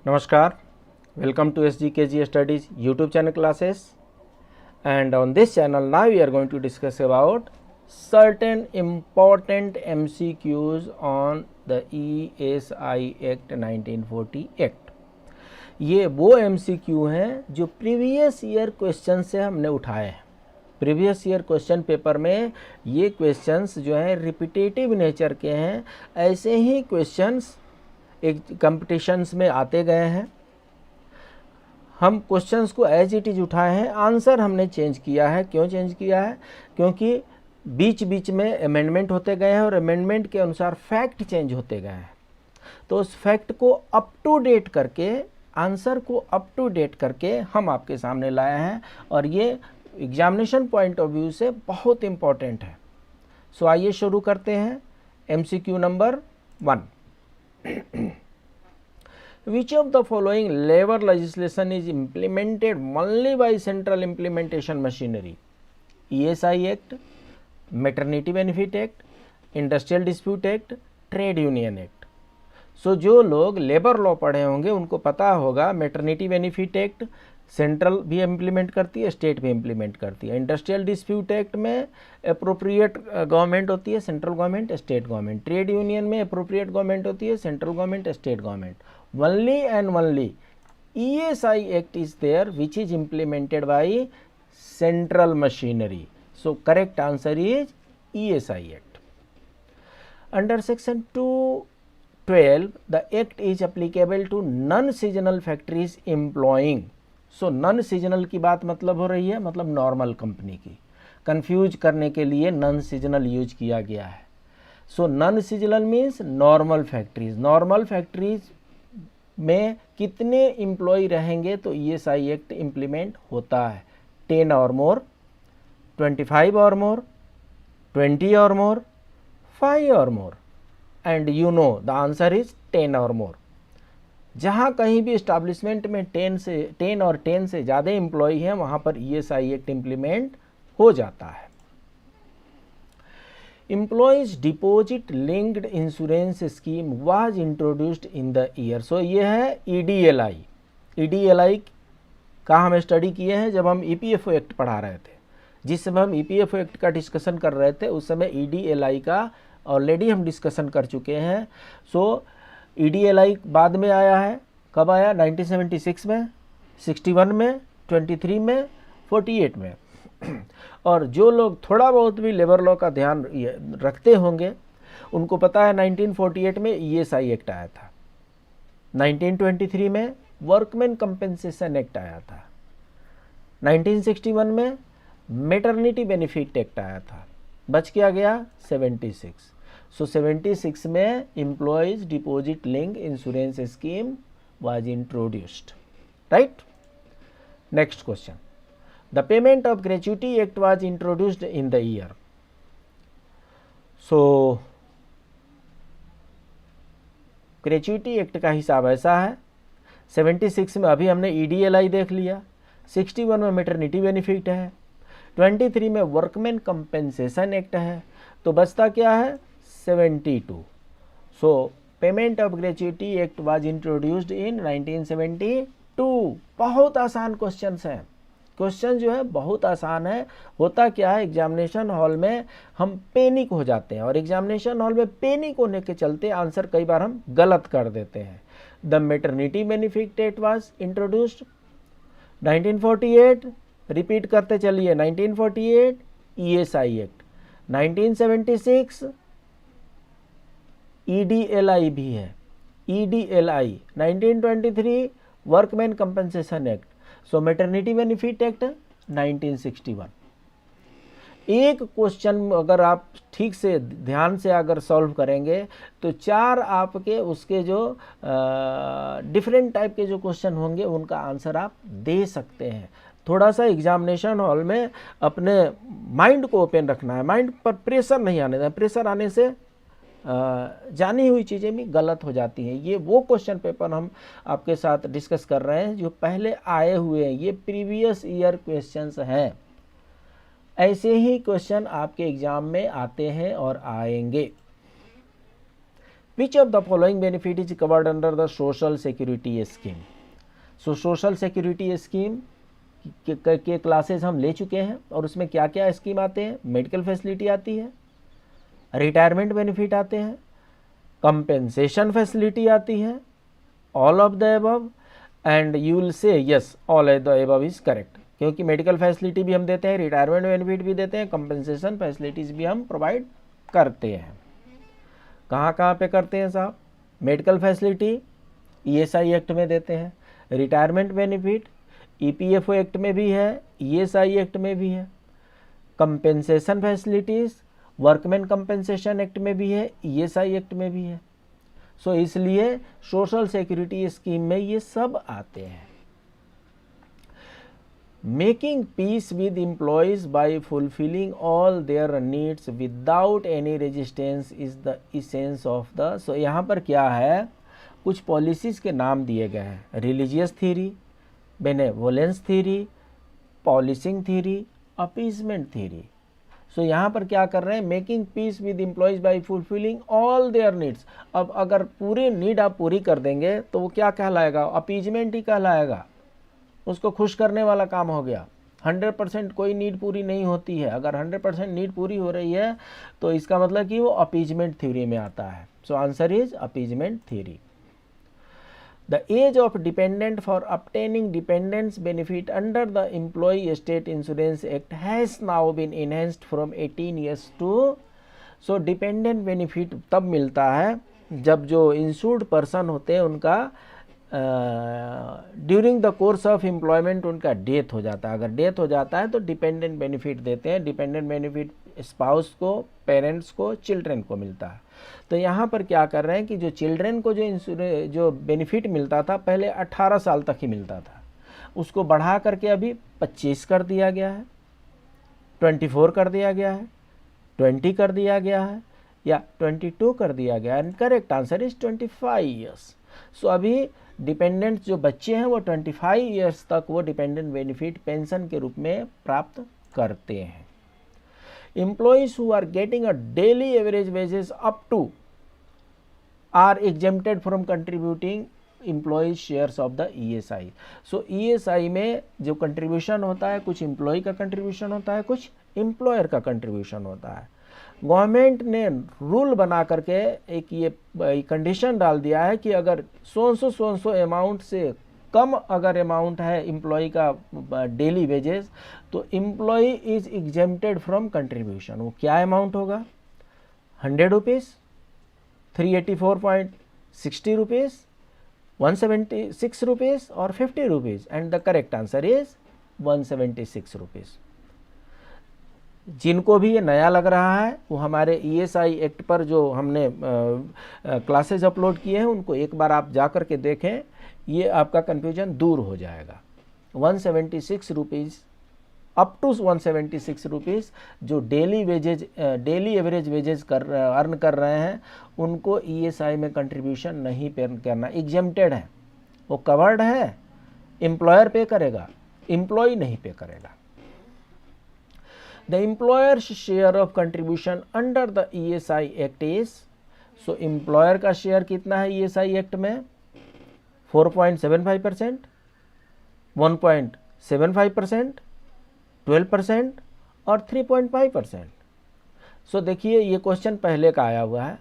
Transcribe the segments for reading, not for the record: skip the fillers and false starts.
Namaskar, welcome to SGKG Studies YouTube channel classes, and on this channel now we are going to discuss about certain important MCQs on the ESI Act 1940 Act। ये वो MCQ हैं जो previous year question से हमने उठाए हैं। Previous year question paper में ये क्वेश्चंस जो हैं रिपीटेटिव नेचर के हैं। ऐसे ही क्वेश्चंस एक कंपटीशंस में आते गए हैं। हम क्वेश्चंस को एज इट इज उठाए हैं, आंसर हमने चेंज किया है। क्यों चेंज किया है? क्योंकि बीच बीच में अमेंडमेंट होते गए हैं और अमेंडमेंट के अनुसार फैक्ट चेंज होते गए हैं। तो उस फैक्ट को अप टू डेट करके, आंसर को अप टू डेट करके हम आपके सामने लाए हैं, और ये एग्जामिनेशन पॉइंट ऑफ व्यू से बहुत इम्पॉर्टेंट है। सो आइए शुरू करते हैं। MCQ number 1, Which of the following labor legislation is implemented only by central implementation machinery? ESI Act, Maternity Benefit Act, Industrial Dispute Act, Trade Union Act। So जो लोग labour law पढ़े होंगे उनको पता होगा मैटरनिटी बेनिफिट एक्ट सेंट्रल भी implement करती है, स्टेट भी इम्प्लीमेंट करती है। इंडस्ट्रियल डिस्प्यूट एक्ट में अप्रोप्रिएट गवर्नमेंट होती है, central government, state government. Trade union में अप्रोप्रिएट गवर्नमेंट होती है, central government, state government. Only and only ESI act is there which is implemented by central machinery. So correct answer is ESI act. Under section 212 the act is applicable to non-seasonal factories employing। So non seasonal की बात मतलब हो रही है, मतलब normal company की। Confuse करने के लिए नॉन सीजनल यूज किया गया है। So non seasonal means normal factories. Normal factories में कितने एम्प्लॉय रहेंगे तो ESI एक्ट इम्प्लीमेंट होता है? 10 और मोर, 25 और मोर, 20 और more, 5 or more. And you know the answer is 10 or मोर। जहाँ कहीं भी इस्टेब्लिशमेंट में 10 और 10 से ज़्यादा एम्प्लॉय हैं वहाँ पर ESI एक्ट इम्प्लीमेंट हो जाता है। Employees deposit linked insurance scheme was introduced in the year. So ये है EDLI। EDLI का हम स्टडी किए हैं जब हम EPFO एक्ट पढ़ा रहे थे। जिस समय हम EPFO एक्ट का डिस्कशन कर रहे थे उस समय EDLI का ऑलरेडी हम डिस्कशन कर चुके हैं। सो EDLI बाद में आया है। कब आया? 1976 में, 61 में, 23 में, 48 में। और जो लोग थोड़ा बहुत भी लेबर लॉ का ध्यान रखते होंगे उनको पता है 1948 में ESI एक्ट आया था, 1923 में वर्कमैन कंपेंसेशन एक्ट आया था, 1961 में मैटरनिटी बेनिफिट एक्ट आया था। बच क्या गया? 76। सो 76 में employees deposit link insurance scheme was introduced, right. Next question, the payment of gratuity act was introduced in the year. So gratuity act का हिसाब ऐसा है, 76 में अभी हमने EDLI देख लिया, 61 में मैटरनिटी बेनिफिट है, 23 में वर्कमैन कंपेंसेशन एक्ट है, तो बचता क्या है? 72। सो payment of gratuity act was introduced इन 1972। बहुत आसान क्वेश्चन है। क्वेश्चन जो है बहुत आसान है। होता क्या है, एग्जामिनेशन हॉल में हम पैनिक हो जाते हैं, और एग्जामिनेशन हॉल में पैनिक होने के चलते आंसर कई बार हम गलत कर देते हैं। The maternity benefit act was introduced 1948। Repeat करते चलिए, 1948 ESI एक्ट, 1976 EDLI भी है, EDLI, 1923 वर्कमैन कंपेंसेशन एक्ट। सो मैटरनिटी बेनिफिट एक्ट 1961। एक क्वेश्चन अगर आप ठीक से ध्यान से अगर सॉल्व करेंगे तो 4 आपके उसके जो डिफरेंट टाइप के जो क्वेश्चन होंगे उनका आंसर आप दे सकते हैं। थोड़ा सा एग्जामिनेशन हॉल में अपने माइंड को ओपन रखना है, माइंड पर प्रेशर नहीं आने देना। प्रेशर आने से जानी हुई चीज़ें भी गलत हो जाती हैं। ये वो क्वेश्चन पेपर हम आपके साथ डिस्कस कर रहे हैं जो पहले आए हुए हैं, ये प्रीवियस ईयर क्वेश्चंस हैं। ऐसे ही क्वेश्चन आपके एग्जाम में आते हैं और आएंगे। विच of the following benefit is covered under the social security scheme. So social security scheme के क्लासेस हम ले चुके हैं और उसमें क्या क्या स्कीम आते हैं, मेडिकल फैसिलिटी आती है, रिटायरमेंट बेनिफिट आते हैं, कंपेंसेशन फैसिलिटी आती है, all of the above, and you will say yes all of the above is correct, क्योंकि मेडिकल फैसिलिटी भी हम देते हैं, रिटायरमेंट बेनिफिट भी देते हैं, कंपेंसेशन फैसिलिटीज़ भी हम प्रोवाइड करते हैं। कहाँ कहाँ पे करते हैं साहब? मेडिकल फैसिलिटी ESI एक्ट में देते हैं, रिटायरमेंट बेनिफिट EPFO एक्ट में भी है, ESI एक्ट में भी है, compensation facilities workman compensation act में भी है, ESI एक्ट में भी है। सो इसलिए सोशल सिक्योरिटी स्कीम में ये सब आते हैं। Making peace with employees by fulfilling all their needs without any resistance is the essence of the. So यहाँ पर क्या है, कुछ पॉलिसीज़ के नाम दिए गए हैं, religious theory, benevolence theory, policing theory, appeasement theory. So यहाँ पर क्या कर रहे हैं, making peace with employees by fulfilling all their needs. अब अगर पूरी नीड आप पूरी कर देंगे तो वो क्या कहलाएगा, अपीजमेंट ही कहलाएगा, उसको खुश करने वाला काम हो गया। 100% कोई नीड पूरी नहीं होती है, अगर 100% नीड पूरी हो रही है तो इसका मतलब कि वो अपीजमेंट थ्योरी में आता है। So answer is appeasement theory. The age of dependent for obtaining dependence benefit under the Employee State Insurance Act has now been enhanced from 18 years to। So dependent benefit तब मिलता है जब जो insured person होते हैं उनका during the course of employment उनका death हो जाता है। अगर डेथ हो जाता है तो डिपेंडेंट बेनिफिट देते हैं। डिपेंडेंट बेनिफिट स्पाउस को, पेरेंट्स को, चिल्ड्रन को मिलता है। तो यहाँ पर क्या कर रहे हैं कि जो चिल्ड्रन को जो बेनिफिट मिलता था पहले 18 साल तक ही मिलता था, उसको बढ़ा करके अभी 25 कर दिया गया है, 24 कर दिया गया है, 20 कर दिया गया है या 22 कर दिया गया है। Correct answer is 25 years. So अभी डिपेंडेंट जो बच्चे हैं वो 25 ईयर्स तक वो डिपेंडेंट बेनिफिट पेंशन के रूप में प्राप्त करते हैं। Employees who are getting a daily average wages up to are exempted from contributing employees shares of the ESI। So ESI में जो कंट्रीब्यूशन होता है, कुछ एम्प्लॉय का कंट्रीब्यूशन होता है, कुछ एम्प्लॉयर का कंट्रीब्यूशन होता है। गवर्नमेंट ने रूल बना करके एक ये कंडीशन डाल दिया है कि अगर सो अमाउंट से कम अगर अमाउंट है एम्प्लॉय का डेली वेजेस तो employ is exempted from contribution. वो क्या अमाउंट होगा, 100 रुपीज़, 384.60 रुपीज़, 176 रुपीज़ और 50 rupees. And the correct answer is 176 rupees. जिनको भी ये नया लग रहा है वो हमारे ESI एक्ट पर जो हमने क्लासेज अपलोड किए हैं उनको एक बार आप जा कर के देखें, ये आपका कन्फ्यूजन दूर हो जाएगा। 176 रुपीज़ अप टू 176 रुपीज़ जो daily wages, daily average wages earn कर रहे हैं उनको ESI में कंट्रीब्यूशन नहीं पे करना, एग्जेम्प्टेड है, वो कवर्ड है, एम्प्लॉयर पे करेगा, एम्प्लॉय नहीं पे करेगा। The employer's share of contribution under the ESI Act is, so employer का शेयर कितना है ESI एक्ट में, 4.75%, 1.75%, 12% और 3.5%। सो देखिए ये क्वेश्चन पहले का आया हुआ है।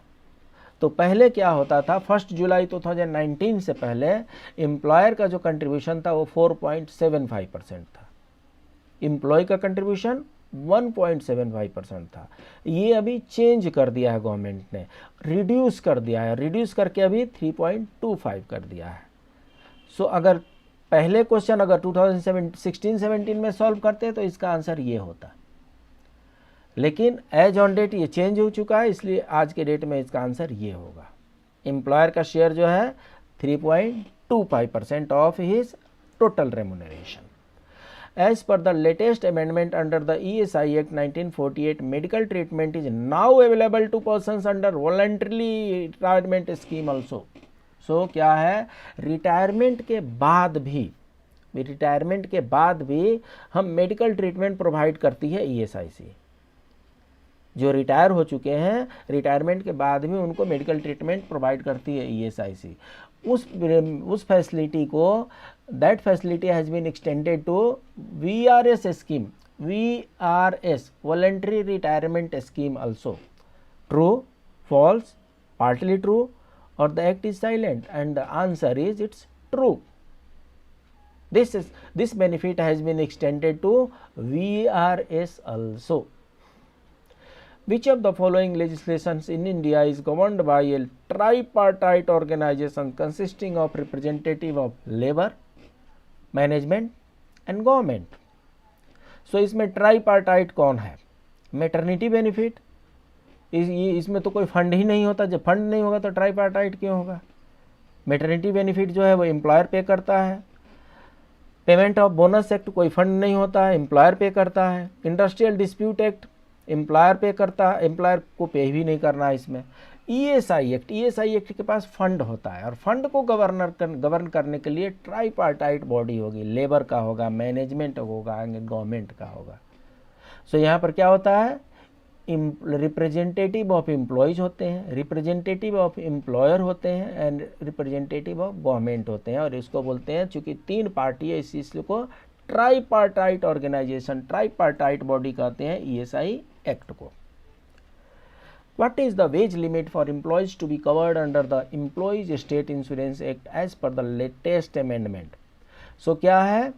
तो पहले क्या होता था, 1 जुलाई 2019 से पहले एम्प्लॉयर का जो कंट्रीब्यूशन था वो 4.75% था, एम्प्लॉय का कंट्रीब्यूशन 1.75% था। ये अभी चेंज कर दिया है गवर्नमेंट ने, रिड्यूस कर दिया है, रिड्यूस करके अभी 3.25 कर दिया है। सो अगर पहले क्वेश्चन अगर 2016-17 में सॉल्व करते तो इसका आंसर ये होता, लेकिन एज ऑन डेट ये चेंज हो चुका है, इसलिए आज के डेट में इसका आंसर ये होगा। एम्प्लॉयर का शेयर जो है 3.25% of his total remuneration. As per the latest amendment under the ESI Act 1948, medical treatment is now available to persons under voluntary retirement scheme also। So क्या है, रिटायरमेंट के बाद भी हम मेडिकल ट्रीटमेंट प्रोवाइड करती है ESI से। जो रिटायर हो चुके हैं, रिटायरमेंट के बाद भी उनको मेडिकल ट्रीटमेंट प्रोवाइड करती है ईएसआईसी। उस फैसिलिटी को, that facility has been extended to VRS scheme, VRS voluntary retirement scheme also. True, false, partly true, or the act is silent? And the answer is it's true. This benefit has been extended to VRS also. Which of the following legislations in India is governed by a tripartite organization consisting of representative of labor, management and government? So इसमें tripartite कौन है? Maternity benefit, इसमें तो कोई fund ही नहीं होता। जब fund नहीं होगा तो ट्राईपार्टाइट क्यों होगा? मैटरनिटी बेनिफिट जो है वो एम्प्लॉयर पे करता है। पेमेंट ऑफ बोनस एक्ट कोई फंड नहीं होता है, एम्प्लॉयर पे करता है। इंडस्ट्रियल डिस्प्यूट एक्ट एम्प्लॉयर पे करता है, एम्प्लॉयर को पे भी नहीं करना है इसमें। ईएसआई एक्ट के पास फंड होता है और फंड को गवर्न करने के लिए ट्राईपार्टाइट बॉडी होगी, लेबर का होगा, मैनेजमेंट होगा, गवर्नमेंट का होगा। सो यहाँ पर क्या होता है? रिप्रेजेंटेटिव ऑफ एम्प्लॉयज़ होते हैं, रिप्रेजेंटेटिव ऑफ एम्प्लॉयर होते हैं एंड रिप्रेजेंटेटिव ऑफ गवर्नमेंट होते हैं। और इसको बोलते हैं, चूँकि तीन पार्टी है इसलिए को ट्राईपार्टाइट ऑर्गेनाइजेशन, ट्राईपार्टाइट बॉडी कहते हैं ईएसआई एक्ट को। What is the wage limit for employees to be covered under the Employees State Insurance Act as per the latest amendment? So क्या है?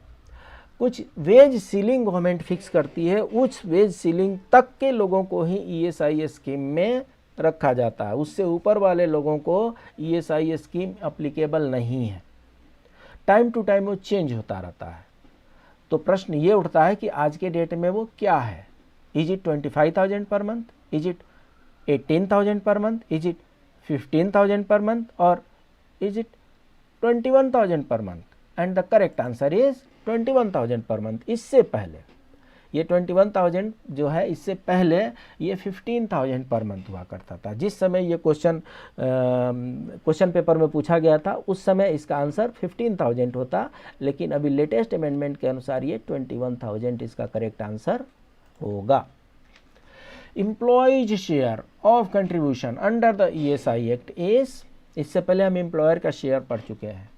कुछ वेज सीलिंग गवर्नमेंट फिक्स करती है, उस veg ceiling तक के लोगों को ही ईएसआई स्कीम में रखा जाता है, उससे ऊपर वाले लोगों को ईएसआई स्कीम अप्लीकेबल नहीं है। टाइम टू टाइम वो चेंज होता रहता है। तो प्रश्न ये उठता है कि आज के डेट में वो क्या है? Is it 25,000 per month, is it 18,000 per month, is it 15,000 per month, or is it 21,000 per month? And the correct answer is 21,000 per month। इससे पहले ये 21,000 जो है, इससे पहले ये 15,000 पर मंथ हुआ करता था। जिस समय ये क्वेश्चन पेपर में पूछा गया था उस समय इसका आंसर 15,000 होता, लेकिन अभी लेटेस्ट अमेंडमेंट के अनुसार ये 21,000 इसका करेक्ट आंसर होगा। Employees share of contribution under the ESI act is, इससे पहले हम एम्प्लॉयर का शेयर पढ़ चुके हैं,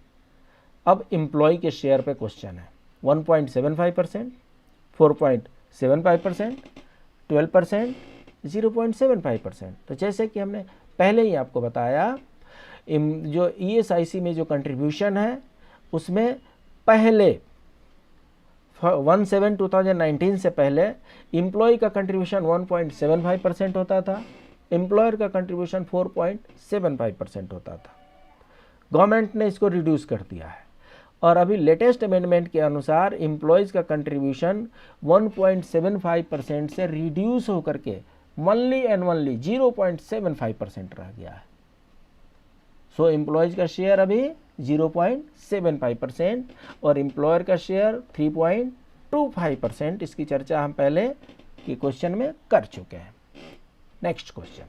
अब एम्प्लॉय के शेयर पे क्वेश्चन है। 1.75%, 4.75%, 12%, 0.75%। तो जैसे कि हमने पहले ही आपको बताया, जो ईएसआईसी में जो कंट्रीब्यूशन है उसमें पहले 1/7/2019 से पहले एम्प्लॉय का कंट्रीब्यूशन 1.75% होता था, एम्प्लॉयर का कंट्रीब्यूशन 4.75% होता था। गवर्नमेंट ने इसको रिड्यूस कर दिया है और अभी लेटेस्ट अमेंडमेंट के अनुसार एम्प्लॉयज़ का कंट्रीब्यूशन 1.75% से रिड्यूस होकर के मंथली एनुअली 0.75% रह गया है। सो एम्प्लॉयज़ का शेयर अभी 0.75% और एम्प्लॉयर का शेयर 3.25%। इसकी चर्चा हम पहले के क्वेश्चन में कर चुके हैं। Next question,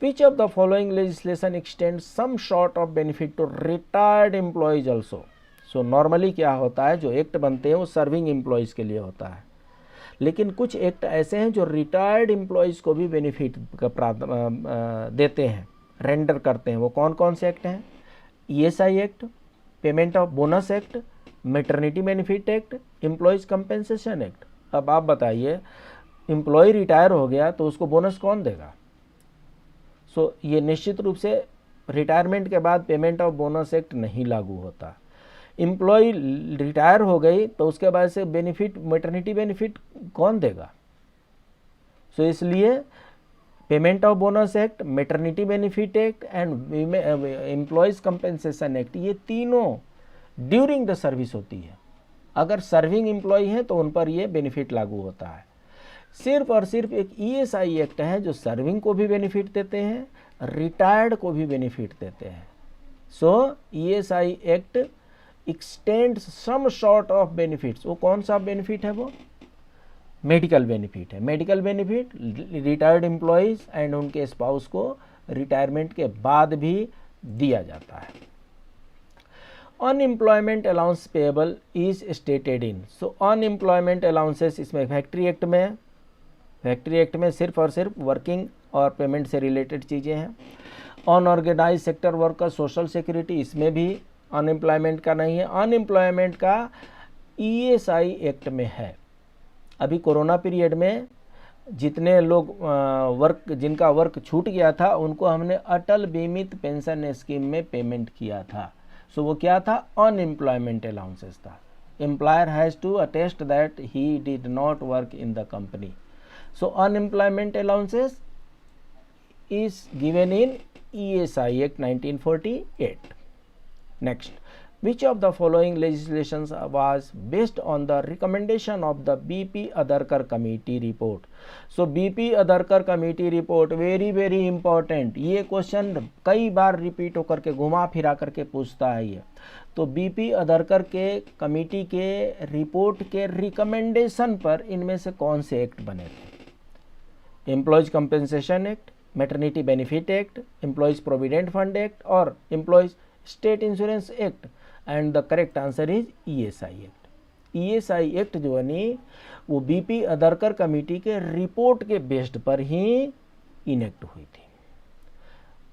which of the following legislation extend some short of benefit to retired employees also? So normally क्या होता है, जो एक्ट बनते हैं वो सर्विंग एम्प्लॉयज के लिए होता है, लेकिन कुछ एक्ट ऐसे हैं जो रिटायर्ड एम्प्लॉयज को भी बेनिफिट देते हैं, रेंडर करते हैं। वो कौन कौन से एक्ट हैं? ESI act, payment of bonus act, maternity benefit act, employees compensation act. अब आप बताइए, एम्प्लॉय रिटायर हो गया तो उसको बोनस कौन देगा? सो ये निश्चित रूप से रिटायरमेंट के बाद पेमेंट ऑफ बोनस एक्ट नहीं लागू होता। एम्प्लॉय रिटायर हो गई तो उसके बाद से बेनिफिट, मैटरनिटी बेनिफिट कौन देगा? सो इसलिए payment of bonus act, maternity benefit act and employees compensation act, ये तीनों ड्यूरिंग द सर्विस होती है। अगर सर्विंग एम्प्लॉय हैं तो उन पर ये बेनिफिट लागू होता है। सिर्फ और सिर्फ एक ईएसआई एक्ट है जो सर्विंग को भी बेनिफिट देते हैं, रिटायर्ड को भी बेनिफिट देते हैं। So ESI act extend some short of benefits. वो कौन सा बेनिफिट है? वो मेडिकल बेनिफिट है। Medical benefit retired employees and उनके स्पाउस को रिटायरमेंट के बाद भी दिया जाता है। Unemployment allowance payable is stated in. So unemployment allowances इसमें फैक्ट्री एक्ट में फैक्ट्री एक्ट में सिर्फ और सिर्फ वर्किंग और पेमेंट से रिलेटेड चीज़ें हैं। Unorganised sector worker, social security, इसमें भी अनएम्प्लॉयमेंट का नहीं है। अनएम्प्लॉयमेंट का ESI एक्ट में है। अभी कोरोना पीरियड में जितने लोग जिनका वर्क छूट गया था उनको हमने अटल बीमित पेंशन स्कीम में पेमेंट किया था। सो वो क्या था? अनएम्प्लॉयमेंट अलाउंसेस था। Employer has to attest that he did not work in the company. So unemployment allowances is given in ESI Act 1948. Next, which of the following legislations was based on the recommendation of the BP Adarkar committee report? So BP Adarkar committee report very important। ये question कई बार repeat होकर के घुमा फिरा करके पूछता है ये। तो BP अदरकर के कमेटी के रिपोर्ट के रिकमेंडेशन पर इनमें से कौन से एक्ट बने थे? Employees compensation act, maternity benefit act, employees provident fund act और employees state insurance act. And the correct answer is ESI act. ESI act जो है वो BP अदरकर कमेटी के रिपोर्ट के बेस्ड पर ही इनेक्ट हुई थी।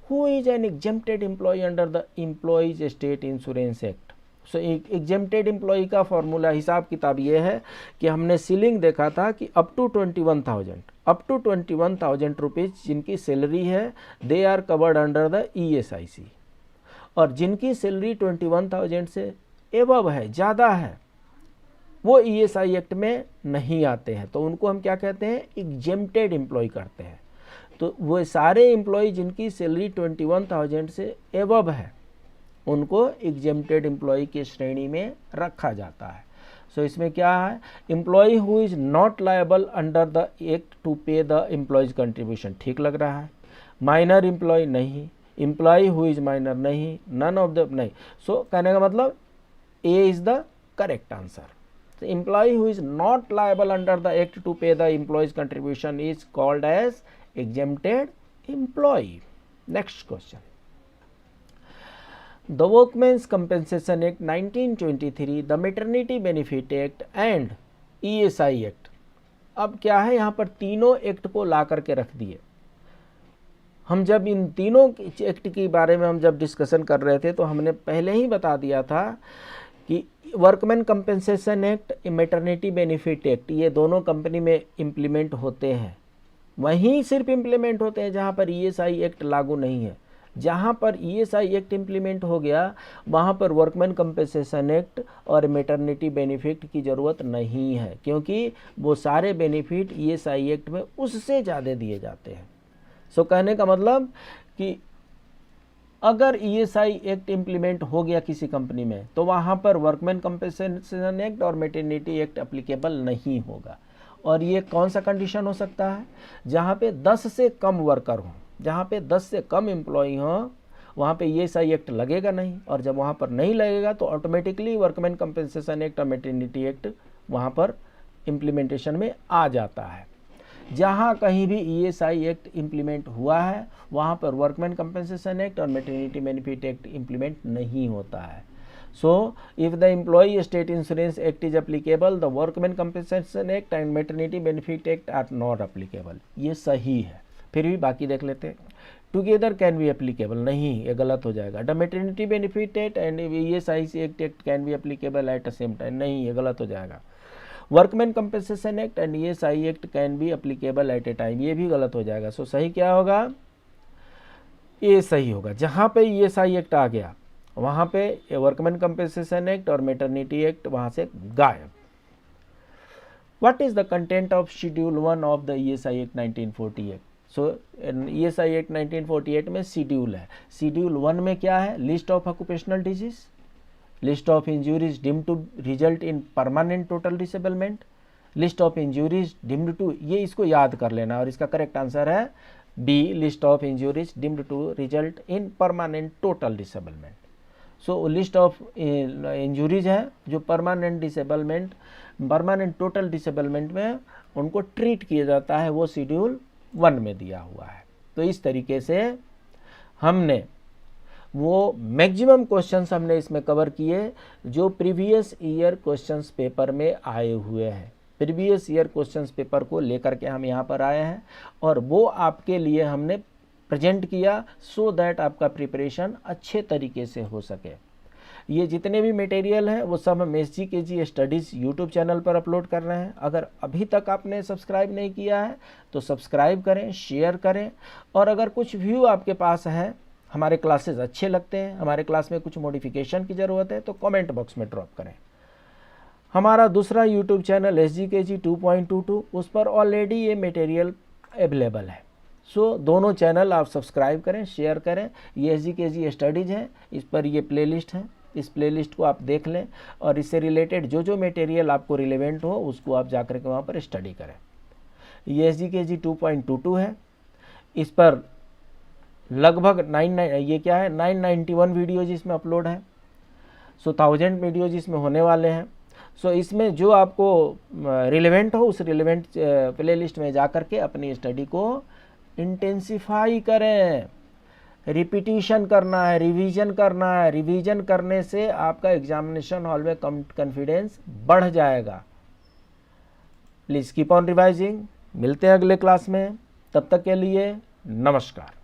Who is an exempted employee under the employees state insurance act? So एक एग्जेम्प्टेड एम्प्लॉय का फॉर्मूला हिसाब किताब ये है कि हमने सीलिंग देखा था कि अप टू 21,000 रुपीज़ जिनकी सैलरी है they are covered under the ESIC, और जिनकी सैलरी 21,000 से एबव है, ज़्यादा है, वो ESI एक्ट में नहीं आते हैं। तो उनको हम क्या कहते हैं? एग्जेम्प्टेड एम्प्लॉय करते हैं। तो वो सारे एम्प्लॉय जिनकी सैलरी 21,000 से एबव है उनको एग्जेम्प्टेड एम्प्लॉय की श्रेणी में रखा जाता है। सो इसमें क्या है? Employee who is not liable under the act to pay the employees contribution, ठीक लग रहा है। माइनर एम्प्लॉय नहीं, एम्प्लॉय हु इज माइनर नहीं, नन ऑफ द नहीं। सो कहने का मतलब A is the correct answer. Employee who is not liable under the act to pay the employees contribution is called as exempted employee. Next question, The Workmen's Compensation Act 1923, the Maternity Benefit Act and ESI Act। अब क्या है, यहाँ पर तीनों act को ला करके रख दिए। हम जब इन तीनों एक्ट के बारे में हम जब डिस्कशन कर रहे थे तो हमने पहले ही बता दिया था कि workman compensation act, maternity benefit act, ये दोनों कंपनी में इम्प्लीमेंट होते हैं। वहीं सिर्फ इम्प्लीमेंट होते हैं जहाँ पर ESI एक्ट लागू नहीं है। जहाँ पर ESI एक्ट इम्प्लीमेंट हो गया वहाँ पर वर्कमैन कंपेंसेशन एक्ट और मैटरनिटी बेनिफिट की ज़रूरत नहीं है, क्योंकि वो सारे बेनिफिट ESI एक्ट में उससे ज़्यादा दिए जाते हैं। सो कहने का मतलब कि अगर ESI एक्ट इम्प्लीमेंट हो गया किसी कंपनी में तो वहाँ पर वर्कमैन कंपेंसेशन एक्ट और मैटरनिटी एक्ट एप्लीकेबल नहीं होगा। और ये कौन सा कंडीशन हो सकता है? जहाँ पे 10 से कम वर्कर हों, जहाँ पे 10 से कम एम्प्लॉई हों वहाँ पे ESI एक्ट लगेगा नहीं, और जब वहाँ पर नहीं लगेगा तो ऑटोमेटिकली वर्कमैन कंपेंसेशन एक्ट और मैटरनिटी एक्ट वहाँ पर इम्प्लीमेंटेशन में आ जाता है। जहाँ कहीं भी ESI एक्ट इम्प्लीमेंट हुआ है वहाँ पर वर्कमैन कंपेंसेशन एक्ट और मैटरनिटी बेनिफिट एक्ट इम्प्लीमेंट नहीं होता है। So if the employee state insurance act is applicable, the workman compensation act and maternity benefit act are not applicable. ये सही है। फिर भी बाकी देख लेते हैं। टुगेदर कैन बी एप्लीकेबल, नहीं, ये गलत हो जाएगा। The maternity benefit act and ESI act can be applicable at the same time, नहीं, ये गलत हो जाएगा। Workman compensation act and ESI act can be applicable at a time, ये भी गलत हो जाएगा। सो सही क्या होगा? ये सही होगा। जहाँ पे ESI एक्ट आ गया वहाँ पे वर्कमैन कंपेंसेशन एक्ट और मैटरनिटी एक्ट वहाँ से गायब। What is the content of schedule 1 of the ESI act 1948? So ESI act 1948 में शेड्यूल है। शेड्यूल 1 में क्या है? List of occupational disease, list of injuries deemed to result in permanent total disablement, list of injuries deemed to, ये इसको याद कर लेना और इसका करेक्ट आंसर है B, list of injuries deemed to result in permanent total disablement. So list of injuries है जो परमानेंट टोटल डिसेबलमेंट में उनको ट्रीट किया जाता है, वो शेड्यूल 1 में दिया हुआ है। तो इस तरीके से हमने वो मैक्सिमम क्वेश्चंस हमने इसमें कवर किए जो प्रीवियस ईयर क्वेश्चंस पेपर में आए हुए हैं। प्रीवियस ईयर क्वेश्चंस पेपर को लेकर के हम यहाँ पर आए हैं और वो आपके लिए हमने प्रेजेंट किया सो दैट आपका प्रिपरेशन अच्छे तरीके से हो सके। ये जितने भी मटेरियल हैं वो सब हम SGKG स्टडीज़ यूट्यूब चैनल पर अपलोड कर रहे हैं। अगर अभी तक आपने सब्सक्राइब नहीं किया है तो सब्सक्राइब करें, शेयर करें, और अगर कुछ व्यू आपके पास है, हमारे क्लासेस अच्छे लगते हैं, हमारे क्लास में कुछ मॉडिफिकेशन की ज़रूरत है, तो कमेंट बॉक्स में ड्रॉप करें। हमारा दूसरा यूट्यूब चैनल SGKG 2.22, उस पर ऑलरेडी ये मटेरियल अवेलेबल है। सो दोनों चैनल आप सब्सक्राइब करें, शेयर करें। ये SGKG स्टडीज़ है, इस पर ये प्लेलिस्ट है, इस प्लेलिस्ट को आप देख लें और इससे रिलेटेड जो जो मटेरियल आपको रिलेवेंट हो उसको आप जाकर के वहाँ पर स्टडी करें। ये SGKG 2.22 है, इस पर लगभग 991 वीडियोज इसमें अपलोड है। सो 1000 वीडियोज इसमें होने वाले हैं। सो इसमें जो आपको रिलेवेंट हो उस रिलेवेंट प्लेलिस्ट में जाकर के अपनी स्टडी को इंटेंसिफाई करें। रिपीटिशन करना है, रिवीजन करना है। रिवीजन करने से आपका एग्जामिनेशन हॉल में कॉन्फिडेंस बढ़ जाएगा। Please keep on revising. मिलते हैं अगले क्लास में, तब तक के लिए नमस्कार।